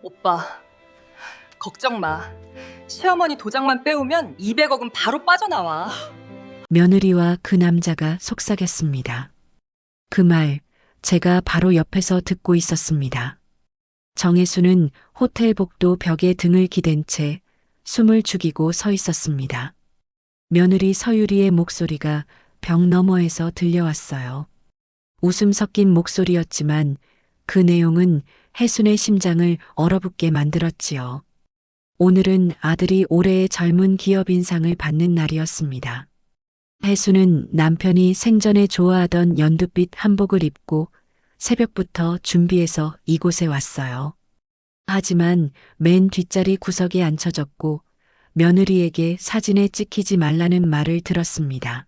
오빠, 걱정 마. 시어머니 도장만 빼오면 200억은 바로 빠져나와. 며느리와 그 남자가 속삭였습니다. 그 말 제가 바로 옆에서 듣고 있었습니다. 정혜수는 호텔 복도 벽에 등을 기댄 채 숨을 죽이고 서 있었습니다. 며느리 서유리의 목소리가 벽 너머에서 들려왔어요. 웃음 섞인 목소리였지만 그 내용은 혜순의 심장을 얼어붙게 만들었지요. 오늘은 아들이 올해의 젊은 기업 인상을 받는 날이었습니다. 혜순은 남편이 생전에 좋아하던 연두빛 한복을 입고 새벽부터 준비해서 이곳에 왔어요. 하지만 맨 뒷자리 구석에 앉혀졌고 며느리에게 사진에 찍히지 말라는 말을 들었습니다.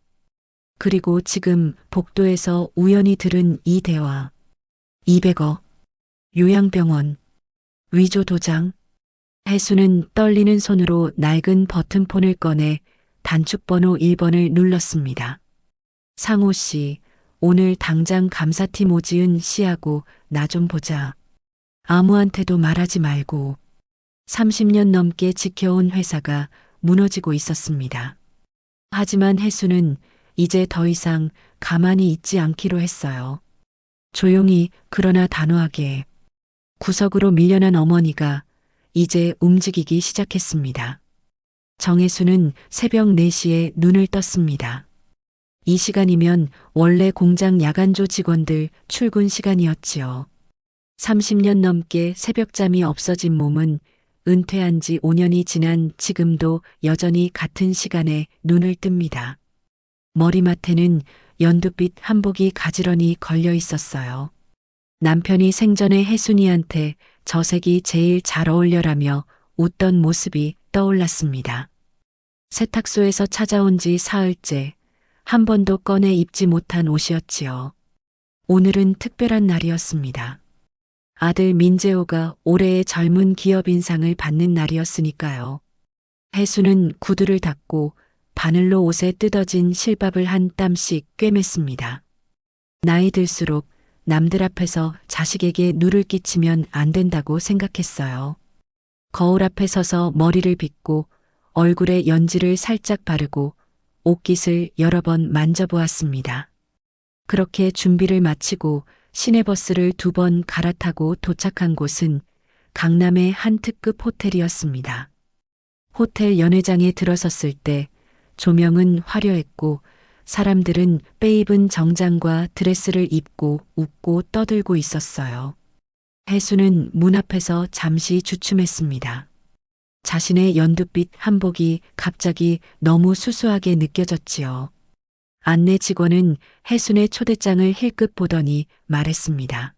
그리고 지금 복도에서 우연히 들은 이 대화. 200억, 요양병원, 위조 도장. 혜수는 떨리는 손으로 낡은 버튼폰을 꺼내 단축번호 1번을 눌렀습니다. 상호 씨, 오늘 당장 감사팀 오지은 씨하고 나 좀 보자. 아무한테도 말하지 말고. 30년 넘게 지켜온 회사가 무너지고 있었습니다. 하지만 혜수는 이제 더 이상 가만히 있지 않기로 했어요. 조용히 그러나 단호하게. 구석으로 밀려난 어머니가 이제 움직이기 시작했습니다. 정혜수는 새벽 4시에 눈을 떴습니다. 이 시간이면 원래 공장 야간조 직원들 출근 시간이었지요. 30년 넘게 새벽잠이 없어진 몸은 은퇴한 지 5년이 지난 지금도 여전히 같은 시간에 눈을 뜹니다. 머리맡에는 연두빛 한복이 가지런히 걸려 있었어요. 남편이 생전에 혜순이한테 저 색이 제일 잘 어울려라며 웃던 모습이 떠올랐습니다. 세탁소에서 찾아온 지 사흘째 한 번도 꺼내 입지 못한 옷이었지요. 오늘은 특별한 날이었습니다. 아들 민재호가 올해의 젊은 기업 인상을 받는 날이었으니까요. 혜수는 구두를 닫고 바늘로 옷에 뜯어진 실밥을 한 땀씩 꿰맸습니다. 나이 들수록 남들 앞에서 자식에게 누를 끼치면 안 된다고 생각했어요. 거울 앞에 서서 머리를 빗고 얼굴에 연지를 살짝 바르고 옷깃을 여러 번 만져보았습니다. 그렇게 준비를 마치고 시내버스를 2번 갈아타고 도착한 곳은 강남의 한 특급 호텔이었습니다. 호텔 연회장에 들어섰을 때 조명은 화려했고 사람들은 빼입은 정장과 드레스를 입고 웃고 떠들고 있었어요. 혜수는 문 앞에서 잠시 주춤했습니다. 자신의 연두빛 한복이 갑자기 너무 수수하게 느껴졌지요. 안내 직원은 혜순의 초대장을 힐끗 보더니 말했습니다.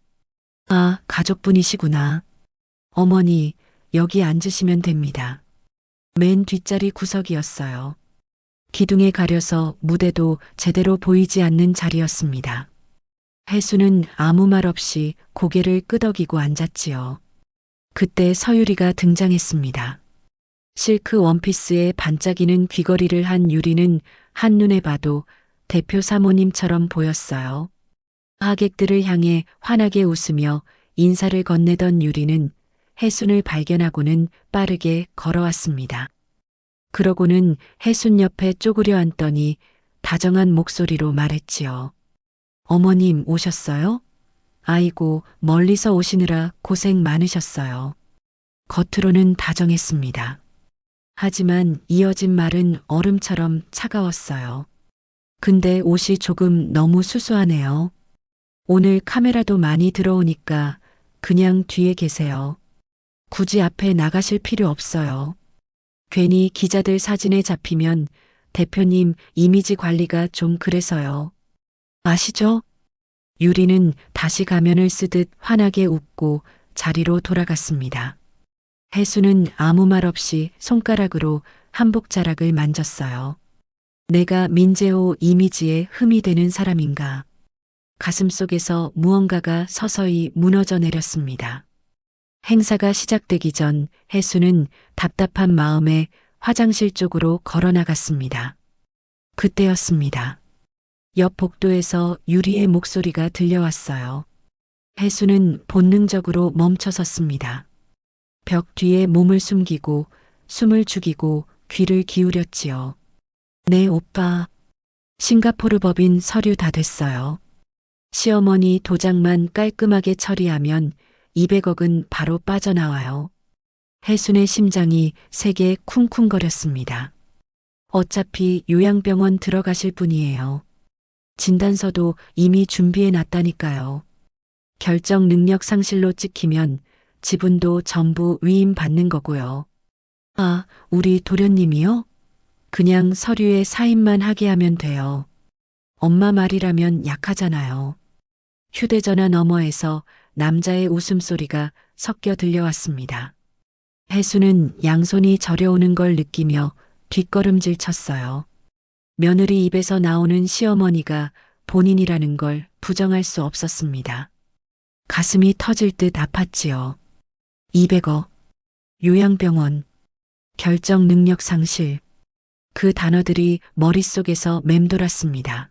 아, 가족분이시구나. 어머니, 여기 앉으시면 됩니다. 맨 뒷자리 구석이었어요. 기둥에 가려서 무대도 제대로 보이지 않는 자리였습니다. 혜수는 아무 말 없이 고개를 끄덕이고 앉았지요. 그때 서유리가 등장했습니다. 실크 원피스에 반짝이는 귀걸이를 한 유리는 한눈에 봐도 대표 사모님처럼 보였어요. 하객들을 향해 환하게 웃으며 인사를 건네던 유리는 혜순을 발견하고는 빠르게 걸어왔습니다. 그러고는 혜순 옆에 쪼그려 앉더니 다정한 목소리로 말했지요. 어머님 오셨어요? 아이고, 멀리서 오시느라 고생 많으셨어요. 겉으로는 다정했습니다. 하지만 이어진 말은 얼음처럼 차가웠어요. 근데 옷이 조금 너무 수수하네요. 오늘 카메라도 많이 들어오니까 그냥 뒤에 계세요. 굳이 앞에 나가실 필요 없어요. 괜히 기자들 사진에 잡히면 대표님 이미지 관리가 좀 그래서요. 아시죠? 유리는 다시 가면을 쓰듯 환하게 웃고 자리로 돌아갔습니다. 혜수는 아무 말 없이 손가락으로 한복 자락을 만졌어요. 내가 민재호 이미지에 흠이 되는 사람인가. 가슴속에서 무언가가 서서히 무너져 내렸습니다. 행사가 시작되기 전 혜수는 답답한 마음에 화장실 쪽으로 걸어 나갔습니다. 그때였습니다. 옆 복도에서 유리의 목소리가 들려왔어요. 혜수는 본능적으로 멈춰섰습니다. 벽 뒤에 몸을 숨기고 숨을 죽이고 귀를 기울였지요. 네, 오빠. 싱가포르 법인 서류 다 됐어요. 시어머니 도장만 깔끔하게 처리하면 200억은 바로 빠져나와요. 혜순의 심장이 세게 쿵쿵거렸습니다. 어차피 요양병원 들어가실 분이에요. 진단서도 이미 준비해 놨다니까요. 결정 능력 상실로 찍히면 지분도 전부 위임받는 거고요. 아, 우리 도련님이요? 그냥 서류에 사인만 하게 하면 돼요. 엄마 말이라면 약하잖아요. 휴대전화 너머에서 남자의 웃음소리가 섞여 들려왔습니다. 혜수는 양손이 저려오는 걸 느끼며 뒷걸음질 쳤어요. 며느리 입에서 나오는 시어머니가 본인이라는 걸 부정할 수 없었습니다. 가슴이 터질 듯 아팠지요. 200억, 요양병원, 결정 능력 상실. 그 단어들이 머릿속에서 맴돌았습니다.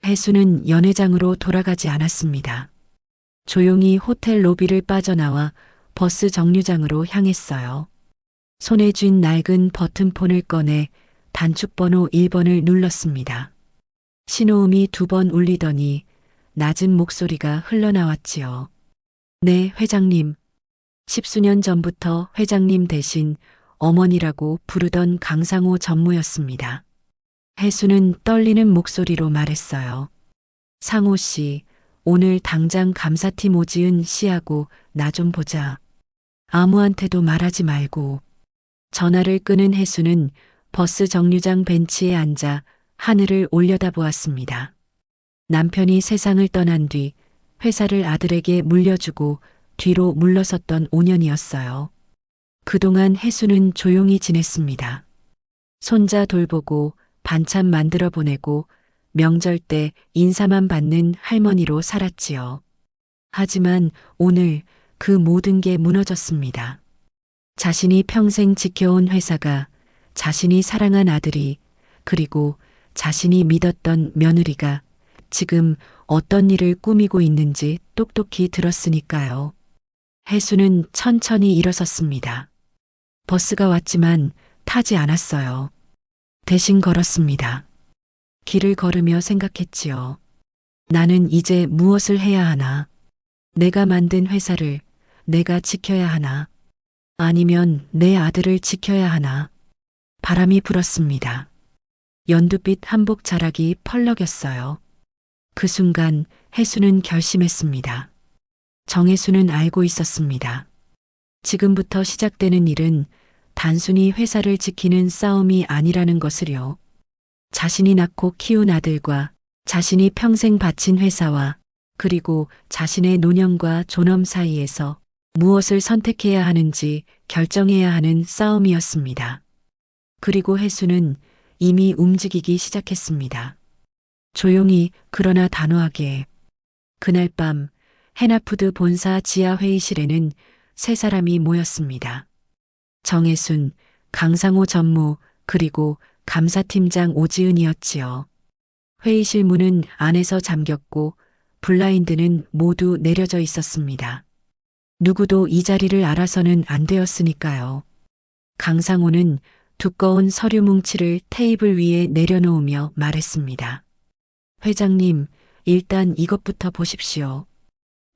혜수는 연회장으로 돌아가지 않았습니다. 조용히 호텔 로비를 빠져나와 버스 정류장으로 향했어요. 손에 쥔 낡은 버튼폰을 꺼내 단축번호 1번을 눌렀습니다. 신호음이 2번 울리더니 낮은 목소리가 흘러나왔지요. 네, 회장님. 10수년 전부터 회장님 대신 어머니라고 부르던 강상호 전무였습니다. 혜수는 떨리는 목소리로 말했어요. 상호 씨, 오늘 당장 감사팀 오지은 씨하고 나 좀 보자. 아무한테도 말하지 말고. 전화를 끊은 혜수는 버스 정류장 벤치에 앉아 하늘을 올려다보았습니다. 남편이 세상을 떠난 뒤 회사를 아들에게 물려주고 뒤로 물러섰던 5년이었어요. 그동안 혜수는 조용히 지냈습니다. 손자 돌보고 반찬 만들어 보내고 명절 때 인사만 받는 할머니로 살았지요. 하지만 오늘 그 모든 게 무너졌습니다. 자신이 평생 지켜온 회사가, 자신이 사랑한 아들이, 그리고 자신이 믿었던 며느리가 지금 어떤 일을 꾸미고 있는지 똑똑히 들었으니까요. 혜수는 천천히 일어섰습니다. 버스가 왔지만 타지 않았어요. 대신 걸었습니다. 길을 걸으며 생각했지요. 나는 이제 무엇을 해야 하나? 내가 만든 회사를 내가 지켜야 하나? 아니면 내 아들을 지켜야 하나? 바람이 불었습니다. 연두빛 한복 자락이 펄럭였어요. 그 순간 혜수는 결심했습니다. 정혜수는 알고 있었습니다. 지금부터 시작되는 일은 단순히 회사를 지키는 싸움이 아니라는 것을요. 자신이 낳고 키운 아들과 자신이 평생 바친 회사와 그리고 자신의 노년과 존엄 사이에서 무엇을 선택해야 하는지 결정해야 하는 싸움이었습니다. 그리고 혜수는 이미 움직이기 시작했습니다. 조용히 그러나 단호하게. 그날 밤 해나푸드 본사 지하 회의실에는 세 사람이 모였습니다. 정혜순, 강상호 전무, 그리고 감사팀장 오지은이었지요. 회의실 문은 안에서 잠겼고 블라인드는 모두 내려져 있었습니다. 누구도 이 자리를 알아서는 안 되었으니까요. 강상호는 두꺼운 서류 뭉치를 테이블 위에 내려놓으며 말했습니다. 회장님, 일단 이것부터 보십시오.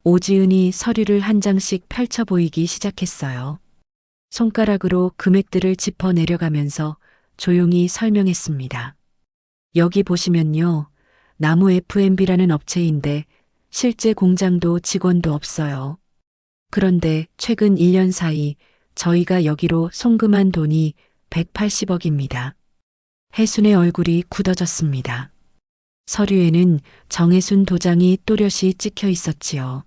오지은이 서류를 한 장씩 펼쳐 보이기 시작했어요. 손가락으로 금액들을 짚어 내려가면서 조용히 설명했습니다. 여기 보시면요. 나무 F&B라는 업체인데 실제 공장도 직원도 없어요. 그런데 최근 1년 사이 저희가 여기로 송금한 돈이 180억입니다. 혜순의 얼굴이 굳어졌습니다. 서류에는 정혜순 도장이 또렷이 찍혀 있었지요.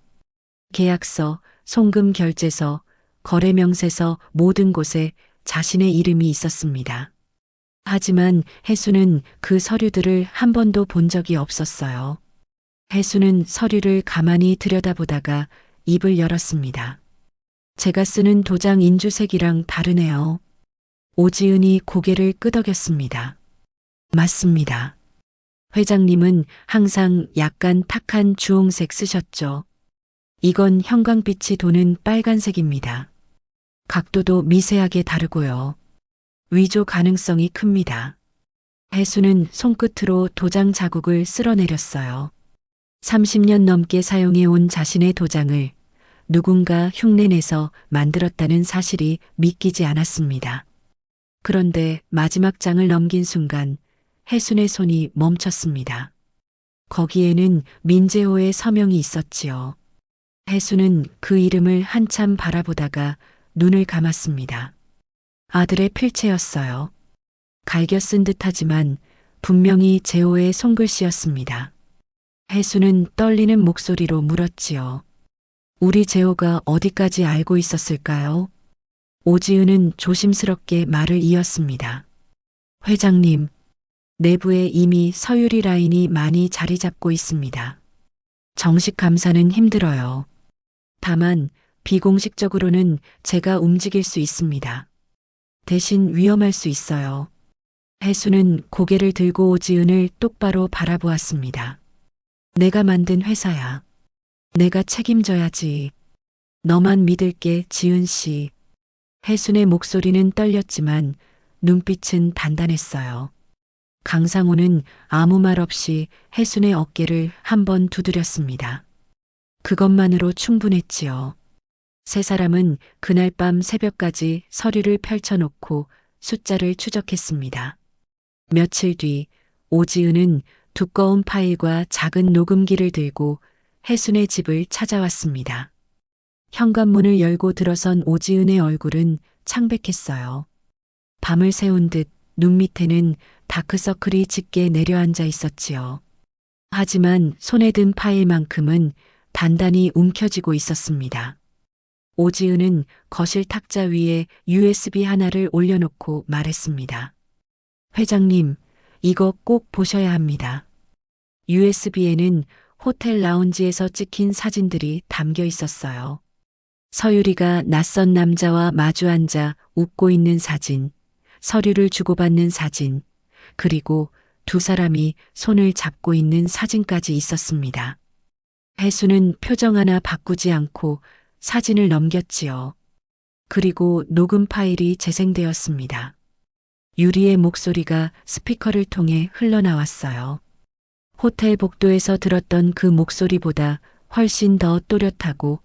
계약서, 송금 결제서, 거래 명세서 모든 곳에 자신의 이름이 있었습니다. 하지만 혜수는 그 서류들을 한 번도 본 적이 없었어요. 혜수는 서류를 가만히 들여다보다가 입을 열었습니다. 제가 쓰는 도장 인주색이랑 다르네요. 오지은이 고개를 끄덕였습니다. 맞습니다. 회장님은 항상 약간 탁한 주홍색 쓰셨죠. 이건 형광빛이 도는 빨간색입니다. 각도도 미세하게 다르고요. 위조 가능성이 큽니다. 혜수는 손끝으로 도장 자국을 쓸어내렸어요. 30년 넘게 사용해온 자신의 도장을 누군가 흉내내서 만들었다는 사실이 믿기지 않았습니다. 그런데 마지막 장을 넘긴 순간 혜순의 손이 멈췄습니다. 거기에는 민재호의 서명이 있었지요. 혜순은 그 이름을 한참 바라보다가 눈을 감았습니다. 아들의 필체였어요. 갈겨 쓴 듯하지만 분명히 재호의 손글씨였습니다. 혜순은 떨리는 목소리로 물었지요. 우리 재호가 어디까지 알고 있었을까요? 오지은은 조심스럽게 말을 이었습니다. 회장님, 내부에 이미 서유리 라인이 많이 자리 잡고 있습니다. 정식 감사는 힘들어요. 다만 비공식적으로는 제가 움직일 수 있습니다. 대신 위험할 수 있어요. 혜수는 고개를 들고 오지은을 똑바로 바라보았습니다. 내가 만든 회사야. 내가 책임져야지. 너만 믿을게, 지은 씨. 혜순의 목소리는 떨렸지만 눈빛은 단단했어요. 강상호는 아무 말 없이 혜순의 어깨를 한번 두드렸습니다. 그것만으로 충분했지요. 세 사람은 그날 밤 새벽까지 서류를 펼쳐놓고 숫자를 추적했습니다. 며칠 뒤 오지은은 두꺼운 파일과 작은 녹음기를 들고 혜순의 집을 찾아왔습니다. 현관문을 열고 들어선 오지은의 얼굴은 창백했어요. 밤을 새운 듯 눈 밑에는 다크서클이 짙게 내려앉아 있었지요. 하지만 손에 든 파일만큼은 단단히 움켜쥐고 있었습니다. 오지은은 거실 탁자 위에 USB 하나를 올려놓고 말했습니다. 회장님, 이거 꼭 보셔야 합니다. USB에는 호텔 라운지에서 찍힌 사진들이 담겨 있었어요. 서유리가 낯선 남자와 마주 앉아 웃고 있는 사진, 서류를 주고받는 사진, 그리고 두 사람이 손을 잡고 있는 사진까지 있었습니다. 혜수는 표정 하나 바꾸지 않고 사진을 넘겼지요. 그리고 녹음 파일이 재생되었습니다. 유리의 목소리가 스피커를 통해 흘러나왔어요. 호텔 복도에서 들었던 그 목소리보다 훨씬 더 또렷하고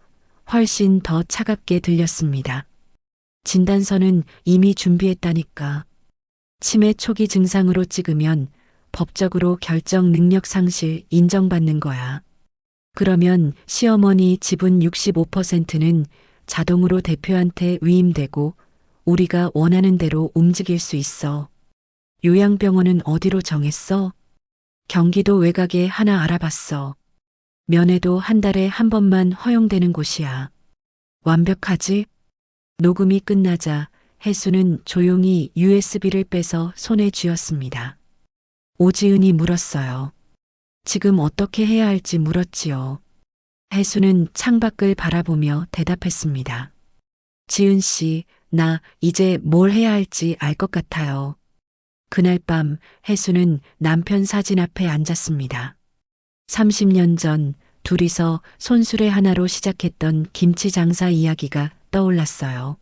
훨씬 더 차갑게 들렸습니다. 진단서는 이미 준비했다니까. 치매 초기 증상으로 찍으면 법적으로 결정 능력 상실 인정받는 거야. 그러면 시어머니 지분 65%는 자동으로 대표한테 위임되고 우리가 원하는 대로 움직일 수 있어. 요양병원은 어디로 정했어? 경기도 외곽에 하나 알아봤어. 면회도 한 달에 한 번만 허용되는 곳이야. 완벽하지? 녹음이 끝나자 혜수는 조용히 USB를 빼서 손에 쥐었습니다. 오지은이 물었어요. 지금 어떻게 해야 할지 물었지요. 혜수는 창밖을 바라보며 대답했습니다. 지은 씨, 나 이제 뭘 해야 할지 알 것 같아요. 그날 밤 혜수는 남편 사진 앞에 앉았습니다. 30년 전 둘이서 손수레 하나로 시작했던 김치 장사 이야기가 떠올랐어요.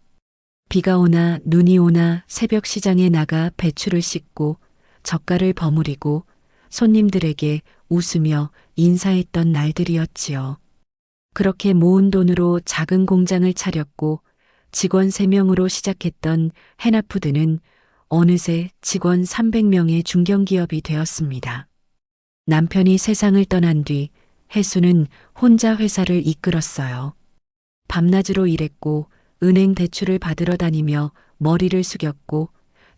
비가 오나 눈이 오나 새벽 시장에 나가 배추를 씻고 젓갈을 버무리고 손님들에게 웃으며 인사했던 날들이었지요. 그렇게 모은 돈으로 작은 공장을 차렸고 직원 3명으로 시작했던 해나푸드는 어느새 직원 300명의 중견기업이 되었습니다. 남편이 세상을 떠난 뒤 혜수는 혼자 회사를 이끌었어요. 밤낮으로 일했고 은행 대출을 받으러 다니며 머리를 숙였고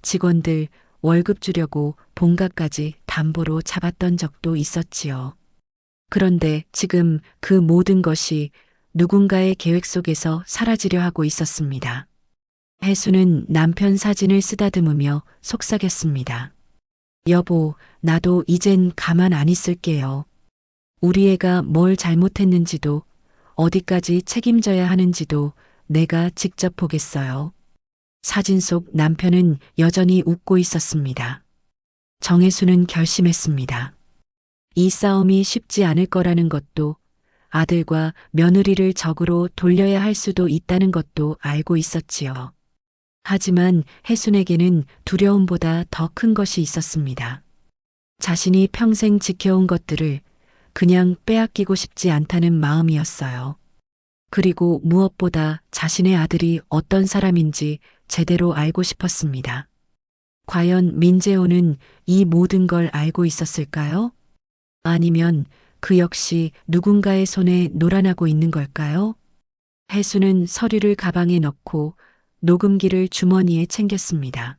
직원들 월급 주려고 본가까지 담보로 잡았던 적도 있었지요. 그런데 지금 그 모든 것이 누군가의 계획 속에서 사라지려 하고 있었습니다. 혜수는 남편 사진을 쓰다듬으며 속삭였습니다. 여보, 나도 이젠 가만 안 있을게요. 우리 애가 뭘 잘못했는지도 어디까지 책임져야 하는지도 내가 직접 보겠어요. 사진 속 남편은 여전히 웃고 있었습니다. 정혜수는 결심했습니다. 이 싸움이 쉽지 않을 거라는 것도 아들과 며느리를 적으로 돌려야 할 수도 있다는 것도 알고 있었지요. 하지만 혜순에게는 두려움보다 더 큰 것이 있었습니다. 자신이 평생 지켜온 것들을 그냥 빼앗기고 싶지 않다는 마음이었어요. 그리고 무엇보다 자신의 아들이 어떤 사람인지 제대로 알고 싶었습니다. 과연 민재호는 이 모든 걸 알고 있었을까요? 아니면 그 역시 누군가의 손에 놀아나고 있는 걸까요? 혜수는 서류를 가방에 넣고 녹음기를 주머니에 챙겼습니다.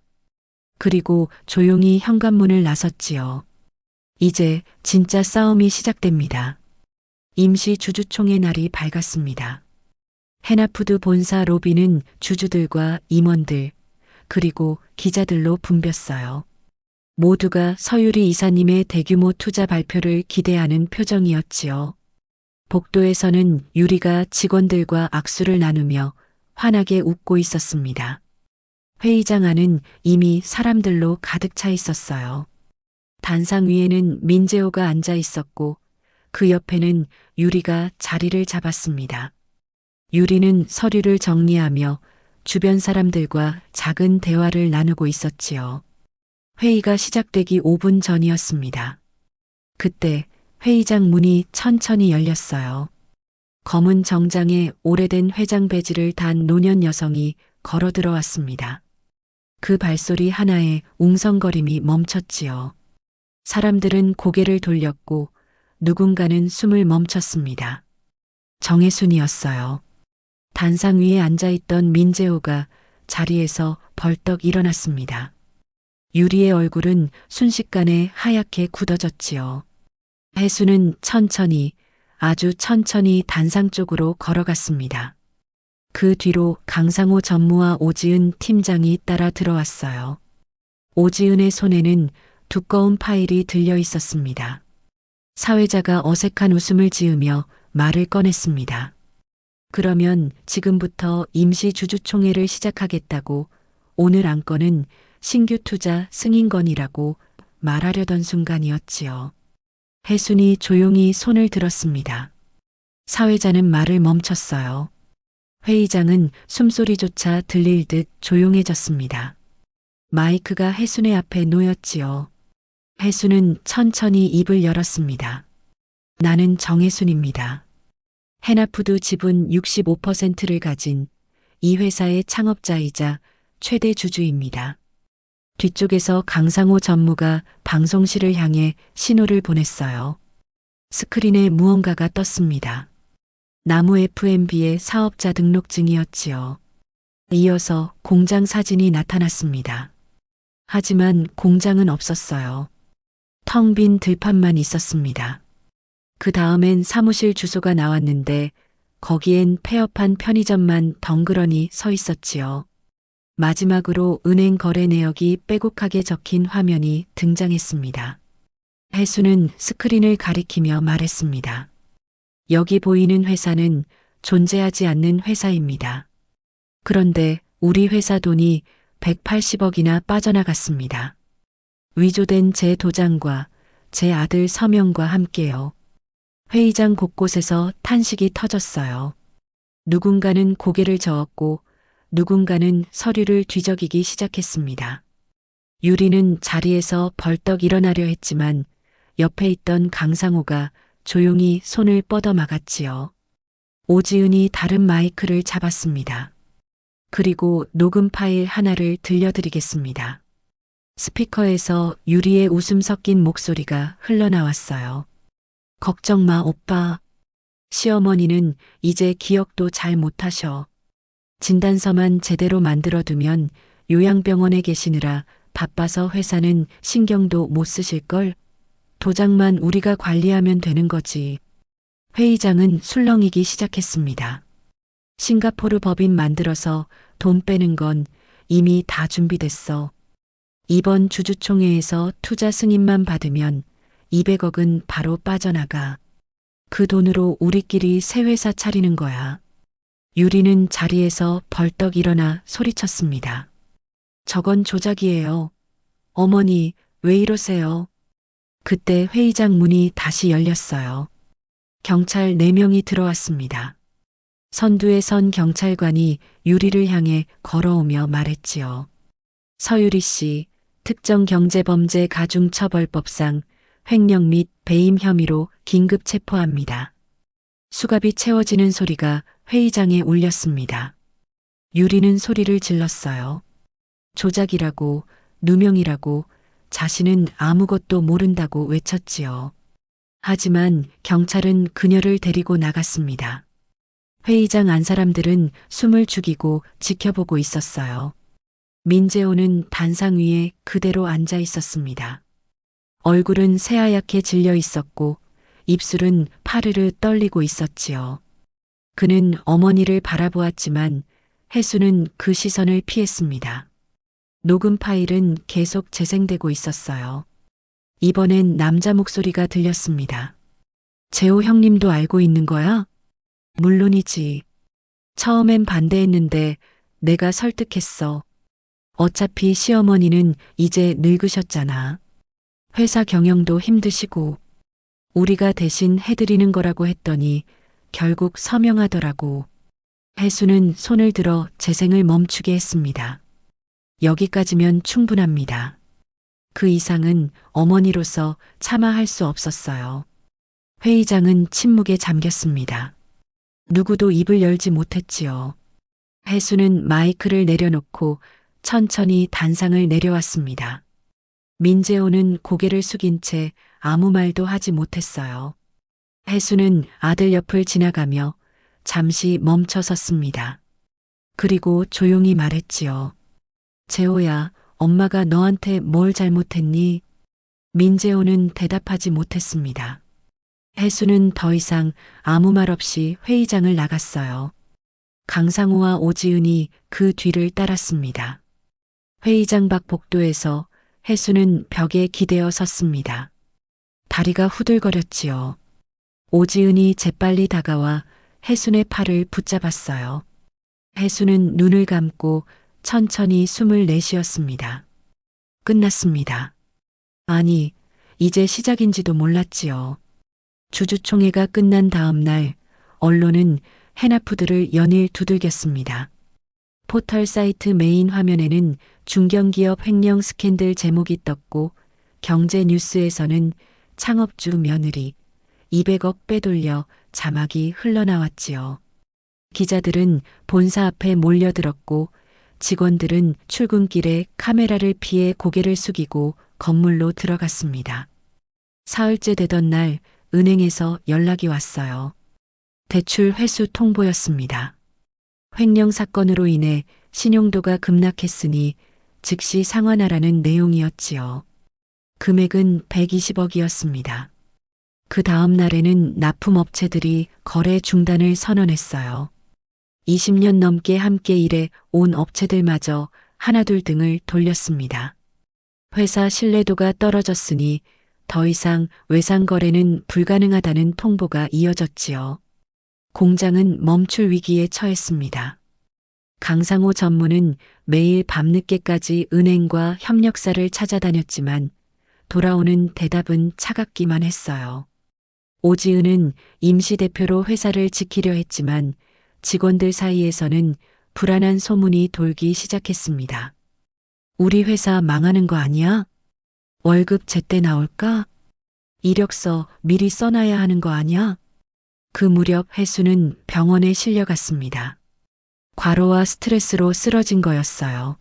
그리고 조용히 현관문을 나섰지요. 이제 진짜 싸움이 시작됩니다. 임시 주주총회 날이 밝았습니다. 해나푸드 본사 로비는 주주들과 임원들, 그리고 기자들로 붐볐어요. 모두가 서유리 이사님의 대규모 투자 발표를 기대하는 표정이었지요. 복도에서는 유리가 직원들과 악수를 나누며 환하게 웃고 있었습니다. 회의장 안은 이미 사람들로 가득 차 있었어요. 단상 위에는 민재호가 앉아 있었고 그 옆에는 유리가 자리를 잡았습니다. 유리는 서류를 정리하며 주변 사람들과 작은 대화를 나누고 있었지요. 회의가 시작되기 5분 전이었습니다. 그때 회의장 문이 천천히 열렸어요. 검은 정장에 오래된 회장 배지를 단 노년 여성이 걸어 들어왔습니다. 그 발소리 하나에 웅성거림이 멈췄지요. 사람들은 고개를 돌렸고 누군가는 숨을 멈췄습니다. 정혜순이었어요. 단상 위에 앉아있던 민재호가 자리에서 벌떡 일어났습니다. 유리의 얼굴은 순식간에 하얗게 굳어졌지요. 혜수는 천천히, 아주 천천히 단상 쪽으로 걸어갔습니다. 그 뒤로 강상호 전무와 오지은 팀장이 따라 들어왔어요. 오지은의 손에는 두꺼운 파일이 들려 있었습니다. 사회자가 어색한 웃음을 지으며 말을 꺼냈습니다. 그러면 지금부터 임시 주주총회를 시작하겠다고 오늘 안건은 신규 투자 승인건이라고 말하려던 순간이었지요. 혜순이 조용히 손을 들었습니다. 사회자는 말을 멈췄어요. 회의장은 숨소리조차 들릴 듯 조용해졌습니다. 마이크가 혜순의 앞에 놓였지요. 혜순은 천천히 입을 열었습니다. 나는 정혜순입니다. 해나푸드 지분 65%를 가진 이 회사의 창업자이자 최대 주주입니다. 뒤쪽에서 강상호 전무가 방송실을 향해 신호를 보냈어요. 스크린에 무언가가 떴습니다. 나무 F&B의 사업자 등록증이었지요. 이어서 공장 사진이 나타났습니다. 하지만 공장은 없었어요. 텅 빈 들판만 있었습니다. 그 다음엔 사무실 주소가 나왔는데 거기엔 폐업한 편의점만 덩그러니 서 있었지요. 마지막으로 은행 거래 내역이 빼곡하게 적힌 화면이 등장했습니다. 혜수는 스크린을 가리키며 말했습니다. 여기 보이는 회사는 존재하지 않는 회사입니다. 그런데 우리 회사 돈이 180억이나 빠져나갔습니다. 위조된 제 도장과 제 아들 서명과 함께요. 회의장 곳곳에서 탄식이 터졌어요. 누군가는 고개를 저었고 누군가는 서류를 뒤적이기 시작했습니다. 유리는 자리에서 벌떡 일어나려 했지만 옆에 있던 강상호가 조용히 손을 뻗어 막았지요. 오지은이 다른 마이크를 잡았습니다. 그리고 녹음 파일 하나를 들려드리겠습니다. 스피커에서 유리의 웃음 섞인 목소리가 흘러나왔어요. 걱정 마, 오빠. 시어머니는 이제 기억도 잘 못하셔. 진단서만 제대로 만들어두면 요양병원에 계시느라 바빠서 회사는 신경도 못 쓰실걸? 도장만 우리가 관리하면 되는 거지. 회의장은 술렁이기 시작했습니다. 싱가포르 법인 만들어서 돈 빼는 건 이미 다 준비됐어. 이번 주주총회에서 투자 승인만 받으면 200억은 바로 빠져나가. 그 돈으로 우리끼리 새 회사 차리는 거야. 유리는 자리에서 벌떡 일어나 소리쳤습니다. 저건 조작이에요. 어머니, 왜 이러세요? 그때 회의장 문이 다시 열렸어요. 경찰 4명이 들어왔습니다. 선두에 선 경찰관이 유리를 향해 걸어오며 말했지요. 서유리 씨, 특정경제범죄 가중처벌법상 횡령 및 배임 혐의로 긴급 체포합니다. 수갑이 채워지는 소리가 회의장에 울렸습니다. 유리는 소리를 질렀어요. 조작이라고, 누명이라고, 자신은 아무것도 모른다고 외쳤지요. 하지만 경찰은 그녀를 데리고 나갔습니다. 회의장 안 사람들은 숨을 죽이고 지켜보고 있었어요. 민재호는 단상 위에 그대로 앉아 있었습니다. 얼굴은 새하얗게 질려 있었고 입술은 파르르 떨리고 있었지요. 그는 어머니를 바라보았지만 혜수는 그 시선을 피했습니다. 녹음 파일은 계속 재생되고 있었어요. 이번엔 남자 목소리가 들렸습니다. 재호 형님도 알고 있는 거야? 물론이지. 처음엔 반대했는데 내가 설득했어. 어차피 시어머니는 이제 늙으셨잖아. 회사 경영도 힘드시고 우리가 대신 해드리는 거라고 했더니 결국 서명하더라고. 혜수는 손을 들어 재생을 멈추게 했습니다. 여기까지면 충분합니다. 그 이상은 어머니로서 참아할 수 없었어요. 회의장은 침묵에 잠겼습니다. 누구도 입을 열지 못했지요. 혜수는 마이크를 내려놓고 천천히 단상을 내려왔습니다. 민재호는 고개를 숙인 채 아무 말도 하지 못했어요. 혜수는 아들 옆을 지나가며 잠시 멈춰 섰습니다. 그리고 조용히 말했지요. 재호야, 엄마가 너한테 뭘 잘못했니? 민재호는 대답하지 못했습니다. 혜수는 더 이상 아무 말 없이 회의장을 나갔어요. 강상우와 오지은이 그 뒤를 따랐습니다. 회의장 밖 복도에서 혜수는 벽에 기대어 섰습니다. 다리가 후들거렸지요. 오지은이 재빨리 다가와 혜순의 팔을 붙잡았어요. 혜수는 눈을 감고 천천히 숨을 내쉬었습니다. 끝났습니다. 아니, 이제 시작인지도 몰랐지요. 주주총회가 끝난 다음 날 언론은 해나푸드를 연일 두들겼습니다. 포털 사이트 메인 화면에는 중견기업 횡령 스캔들 제목이 떴고 경제뉴스에서는 창업주 며느리 200억 빼돌려 자막이 흘러나왔지요. 기자들은 본사 앞에 몰려들었고 직원들은 출근길에 카메라를 피해 고개를 숙이고 건물로 들어갔습니다. 사흘째 되던 날 은행에서 연락이 왔어요. 대출 회수 통보였습니다. 횡령 사건으로 인해 신용도가 급락했으니 즉시 상환하라는 내용이었지요. 금액은 120억이었습니다. 그 다음 날에는 납품업체들이 거래 중단을 선언했어요. 20년 넘게 함께 일해 온 업체들마저 하나둘 등을 돌렸습니다. 회사 신뢰도가 떨어졌으니 더 이상 외상 거래는 불가능하다는 통보가 이어졌지요. 공장은 멈출 위기에 처했습니다. 강상호 전무는 매일 밤늦게까지 은행과 협력사를 찾아다녔지만 돌아오는 대답은 차갑기만 했어요. 오지은은 임시대표로 회사를 지키려 했지만 직원들 사이에서는 불안한 소문이 돌기 시작했습니다. 우리 회사 망하는 거 아니야? 월급 제때 나올까? 이력서 미리 써놔야 하는 거 아니야? 그 무렵 혜수는 병원에 실려갔습니다. 과로와 스트레스로 쓰러진 거였어요.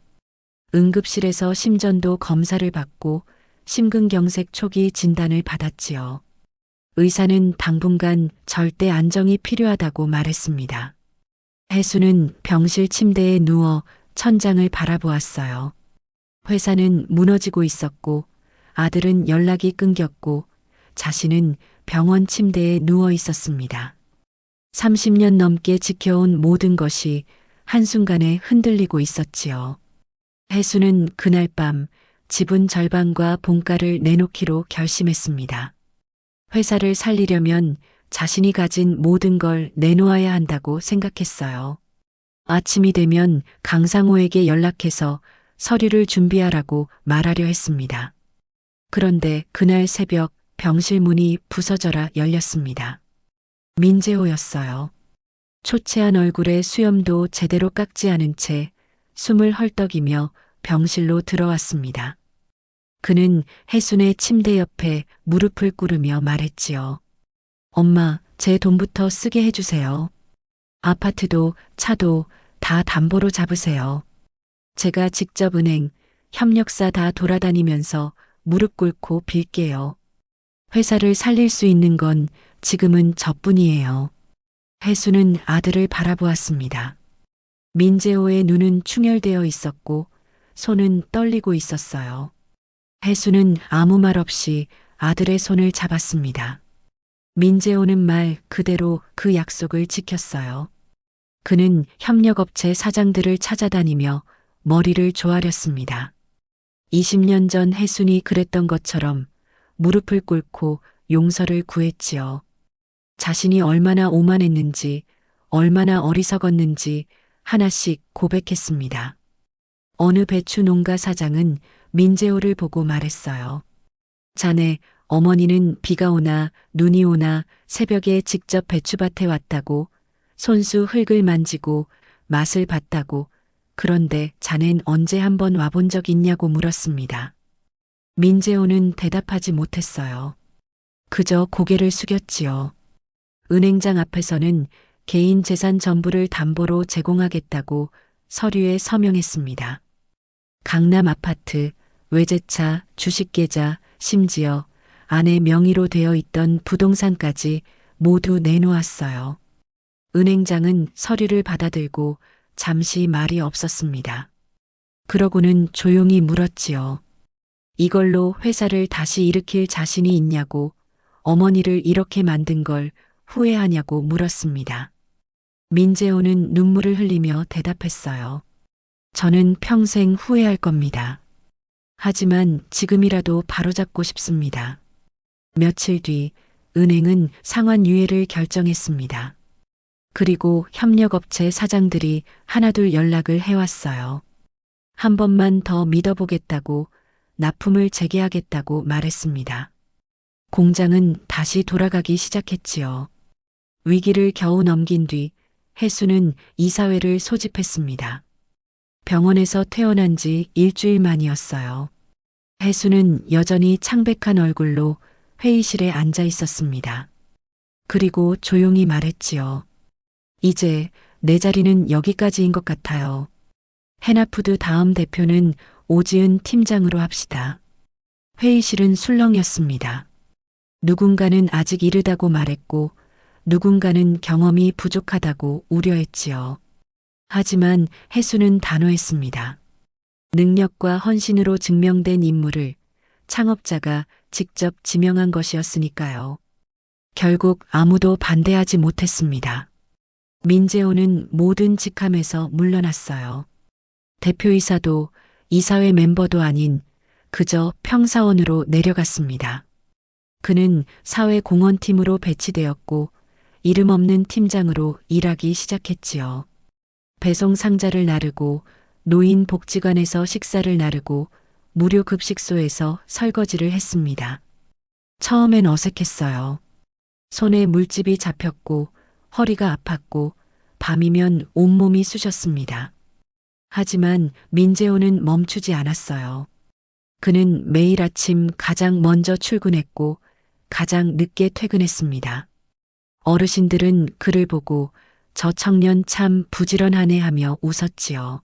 응급실에서 심전도 검사를 받고 심근경색 초기 진단을 받았지요. 의사는 당분간 절대 안정이 필요하다고 말했습니다. 혜수는 병실 침대에 누워 천장을 바라보았어요. 회사는 무너지고 있었고 아들은 연락이 끊겼고 자신은 병원 침대에 누워 있었습니다. 30년 넘게 지켜온 모든 것이 한순간에 흔들리고 있었지요. 혜수는 그날 밤 지분 절반과 본가를 내놓기로 결심했습니다. 회사를 살리려면 자신이 가진 모든 걸 내놓아야 한다고 생각했어요. 아침이 되면 강상호에게 연락해서 서류를 준비하라고 말하려 했습니다. 그런데 그날 새벽 병실 문이 부서져라 열렸습니다. 민재호였어요. 초췌한 얼굴에 수염도 제대로 깎지 않은 채 숨을 헐떡이며 병실로 들어왔습니다. 그는 혜순의 침대 옆에 무릎을 꿇으며 말했지요. 엄마, 제 돈부터 쓰게 해주세요. 아파트도 차도 다 담보로 잡으세요. 제가 직접 은행, 협력사 다 돌아다니면서 무릎 꿇고 빌게요. 회사를 살릴 수 있는 건 지금은 저뿐이에요. 혜수는 아들을 바라보았습니다. 민재호의 눈은 충혈되어 있었고 손은 떨리고 있었어요. 혜수는 아무 말 없이 아들의 손을 잡았습니다. 민재호는 말 그대로 그 약속을 지켰어요. 그는 협력업체 사장들을 찾아다니며 머리를 조아렸습니다. 20년 전 혜순이 그랬던 것처럼 무릎을 꿇고 용서를 구했지요. 자신이 얼마나 오만했는지, 얼마나 어리석었는지 하나씩 고백했습니다. 어느 배추 농가 사장은 민재호를 보고 말했어요. 자네, 어머니는 비가 오나 눈이 오나 새벽에 직접 배추밭에 왔다고, 손수 흙을 만지고 맛을 봤다고, 그런데 자넨 언제 한번 와본 적 있냐고 물었습니다. 민재호는 대답하지 못했어요. 그저 고개를 숙였지요. 은행장 앞에서는 개인 재산 전부를 담보로 제공하겠다고 서류에 서명했습니다. 강남 아파트, 외제차, 주식계좌, 심지어 아내 명의로 되어 있던 부동산까지 모두 내놓았어요. 은행장은 서류를 받아들고 잠시 말이 없었습니다. 그러고는 조용히 물었지요. 이걸로 회사를 다시 일으킬 자신이 있냐고, 어머니를 이렇게 만든 걸 후회하냐고 물었습니다. 민재호는 눈물을 흘리며 대답했어요. 저는 평생 후회할 겁니다. 하지만 지금이라도 바로잡고 싶습니다. 며칠 뒤 은행은 상환유예를 결정했습니다. 그리고 협력업체 사장들이 하나둘 연락을 해왔어요. 한 번만 더 믿어보겠다고, 납품을 재개하겠다고 말했습니다. 공장은 다시 돌아가기 시작했지요. 위기를 겨우 넘긴 뒤 혜수는 이사회를 소집했습니다. 병원에서 퇴원한 지 일주일 만이었어요. 혜수는 여전히 창백한 얼굴로 회의실에 앉아 있었습니다. 그리고 조용히 말했지요. 이제 내 자리는 여기까지인 것 같아요. 해나푸드 다음 대표는 오지은 팀장으로 합시다. 회의실은 술렁였습니다. 누군가는 아직 이르다고 말했고 누군가는 경험이 부족하다고 우려했지요. 하지만 혜수는 단호했습니다. 능력과 헌신으로 증명된 인물을 창업자가 직접 지명한 것이었으니까요. 결국 아무도 반대하지 못했습니다. 민재호는 모든 직함에서 물러났어요. 대표이사도 이사회 멤버도 아닌 그저 평사원으로 내려갔습니다. 그는 사회공헌팀으로 배치되었고 이름 없는 팀장으로 일하기 시작했지요. 배송 상자를 나르고 노인 복지관에서 식사를 나르고 무료 급식소에서 설거지를 했습니다. 처음엔 어색했어요. 손에 물집이 잡혔고 허리가 아팠고 밤이면 온몸이 쑤셨습니다. 하지만 민재호는 멈추지 않았어요. 그는 매일 아침 가장 먼저 출근했고 가장 늦게 퇴근했습니다. 어르신들은 그를 보고 저 청년 참 부지런하네 하며 웃었지요.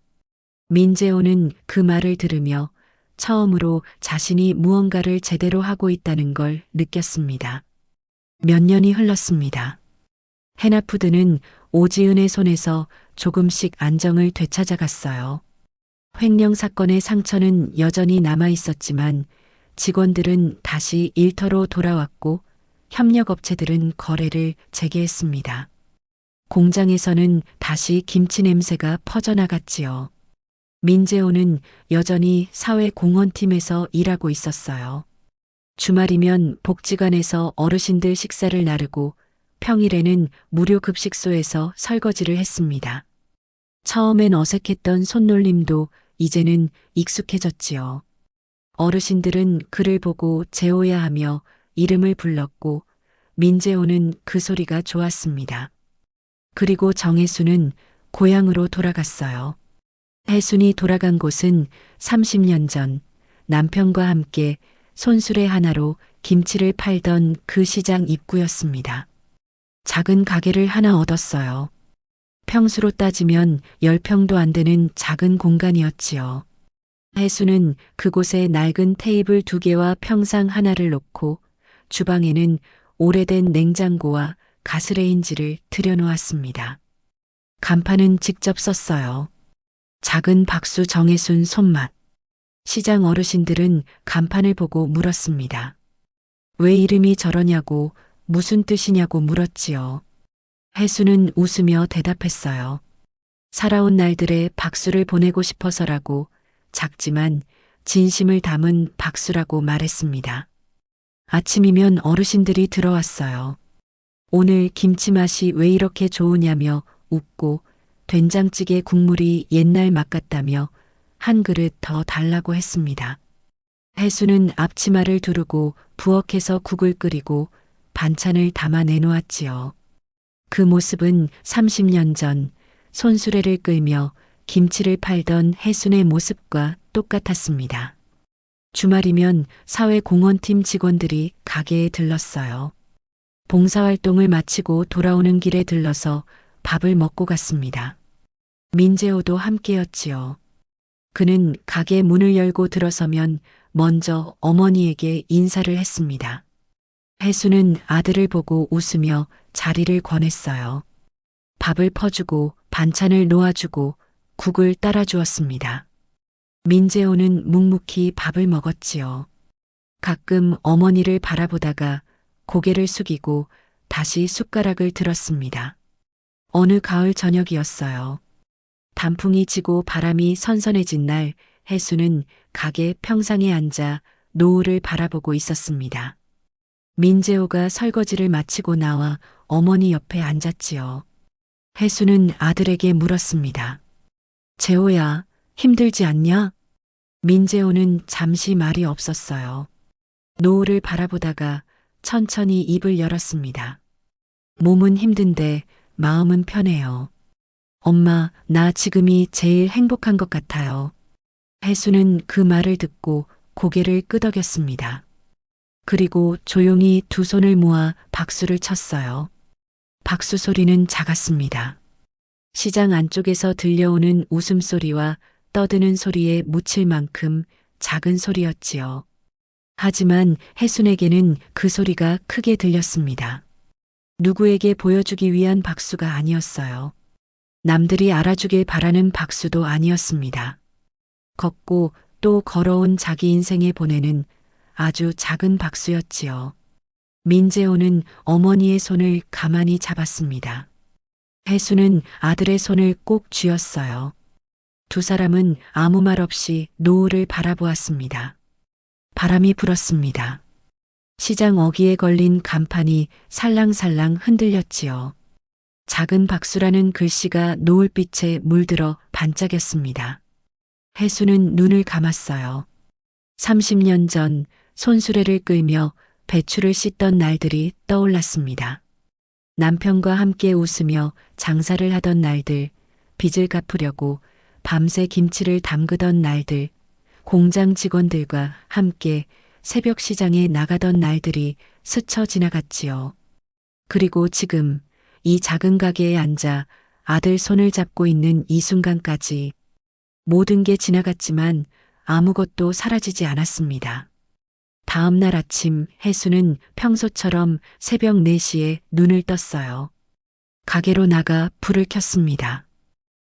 민재호는 그 말을 들으며 처음으로 자신이 무언가를 제대로 하고 있다는 걸 느꼈습니다. 몇 년이 흘렀습니다. 해나푸드는 오지은의 손에서 조금씩 안정을 되찾아갔어요. 횡령 사건의 상처는 여전히 남아 있었지만 직원들은 다시 일터로 돌아왔고 협력업체들은 거래를 재개했습니다. 공장에서는 다시 김치 냄새가 퍼져나갔지요. 민재호는 여전히 사회공헌팀에서 일하고 있었어요. 주말이면 복지관에서 어르신들 식사를 나르고 평일에는 무료 급식소에서 설거지를 했습니다. 처음엔 어색했던 손놀림도 이제는 익숙해졌지요. 어르신들은 그를 보고 재호야 하며 이름을 불렀고 민재호는 그 소리가 좋았습니다. 그리고 정혜수는 고향으로 돌아갔어요. 혜순이 돌아간 곳은 30년 전 남편과 함께 손수레 하나로 김치를 팔던 그 시장 입구였습니다. 작은 가게를 하나 얻었어요. 평수로 따지면 10평도 안 되는 작은 공간이었지요. 혜수는 그곳에 낡은 테이블 2개와 평상 하나를 놓고 주방에는 오래된 냉장고와 가스레인지를 들여놓았습니다. 간판은 직접 썼어요. 작은 박수 정혜순 손맛. 시장 어르신들은 간판을 보고 물었습니다. 왜 이름이 저러냐고, 무슨 뜻이냐고 물었지요. 혜수는 웃으며 대답했어요. 살아온 날들의 박수를 보내고 싶어서라고, 작지만 진심을 담은 박수라고 말했습니다. 아침이면 어르신들이 들어왔어요. 오늘 김치 맛이 왜 이렇게 좋으냐며 웃고 된장찌개 국물이 옛날 맛 같다며 한 그릇 더 달라고 했습니다. 혜수는 앞치마를 두르고 부엌에서 국을 끓이고 반찬을 담아 내놓았지요. 그 모습은 30년 전 손수레를 끌며 김치를 팔던 혜순의 모습과 똑같았습니다. 주말이면 사회공헌팀 직원들이 가게에 들렀어요. 봉사활동을 마치고 돌아오는 길에 들러서 밥을 먹고 갔습니다. 민재호도 함께였지요. 그는 가게 문을 열고 들어서면 먼저 어머니에게 인사를 했습니다. 혜수는 아들을 보고 웃으며 자리를 권했어요. 밥을 퍼주고 반찬을 놓아주고 국을 따라주었습니다. 민재호는 묵묵히 밥을 먹었지요. 가끔 어머니를 바라보다가 고개를 숙이고 다시 숟가락을 들었습니다. 어느 가을 저녁이었어요. 단풍이 지고 바람이 선선해진 날 혜수는 가게 평상에 앉아 노을을 바라보고 있었습니다. 민재호가 설거지를 마치고 나와 어머니 옆에 앉았지요. 혜수는 아들에게 물었습니다. 재호야, 힘들지 않냐? 민재호는 잠시 말이 없었어요. 노을을 바라보다가 천천히 입을 열었습니다. 몸은 힘든데 마음은 편해요. 엄마, 나 지금이 제일 행복한 것 같아요. 혜수는 그 말을 듣고 고개를 끄덕였습니다. 그리고 조용히 두 손을 모아 박수를 쳤어요. 박수 소리는 작았습니다. 시장 안쪽에서 들려오는 웃음소리와 떠드는 소리에 묻힐 만큼 작은 소리였지요. 하지만 혜순에게는 그 소리가 크게 들렸습니다. 누구에게 보여주기 위한 박수가 아니었어요. 남들이 알아주길 바라는 박수도 아니었습니다. 걷고 또 걸어온 자기 인생에 보내는 아주 작은 박수였지요. 민재호는 어머니의 손을 가만히 잡았습니다. 혜수는 아들의 손을 꼭 쥐었어요. 두 사람은 아무 말 없이 노을을 바라보았습니다. 바람이 불었습니다. 시장 어귀에 걸린 간판이 살랑살랑 흔들렸지요. 작은 박수라는 글씨가 노을빛에 물들어 반짝였습니다. 혜수는 눈을 감았어요. 30년 전 손수레를 끌며 배추를 씻던 날들이 떠올랐습니다. 남편과 함께 웃으며 장사를 하던 날들, 빚을 갚으려고 밤새 김치를 담그던 날들, 공장 직원들과 함께 새벽 시장에 나가던 날들이 스쳐 지나갔지요. 그리고 지금 이 작은 가게에 앉아 아들 손을 잡고 있는 이 순간까지 모든 게 지나갔지만 아무것도 사라지지 않았습니다. 다음 날 아침 혜수는 평소처럼 새벽 4시에 눈을 떴어요. 가게로 나가 불을 켰습니다.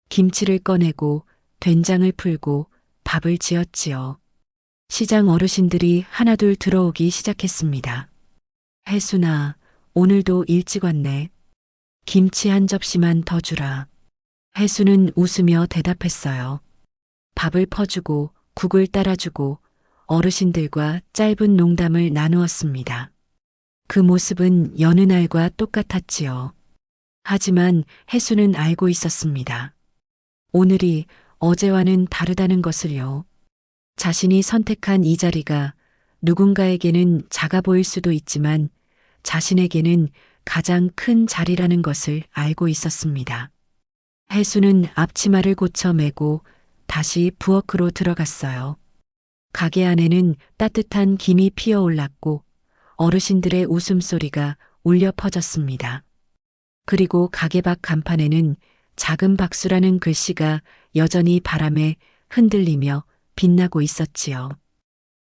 김치를 꺼내고 된장을 풀고 밥을 지었지요. 시장 어르신들이 하나둘 들어오기 시작했습니다. 혜순아, 오늘도 일찍 왔네. 김치 한 접시만 더 주라. 혜수는 웃으며 대답했어요. 밥을 퍼주고 국을 따라주고 어르신들과 짧은 농담을 나누었습니다. 그 모습은 여느 날과 똑같았지요. 하지만 혜수는 알고 있었습니다. 오늘이 어제와는 다르다는 것을요. 자신이 선택한 이 자리가 누군가에게는 작아 보일 수도 있지만 자신에게는 가장 큰 자리라는 것을 알고 있었습니다. 혜수는 앞치마를 고쳐 매고 다시 부엌으로 들어갔어요. 가게 안에는 따뜻한 김이 피어올랐고 어르신들의 웃음소리가 울려 퍼졌습니다. 그리고 가게 밖 간판에는 작은 박수라는 글씨가 여전히 바람에 흔들리며 빛나고 있었지요.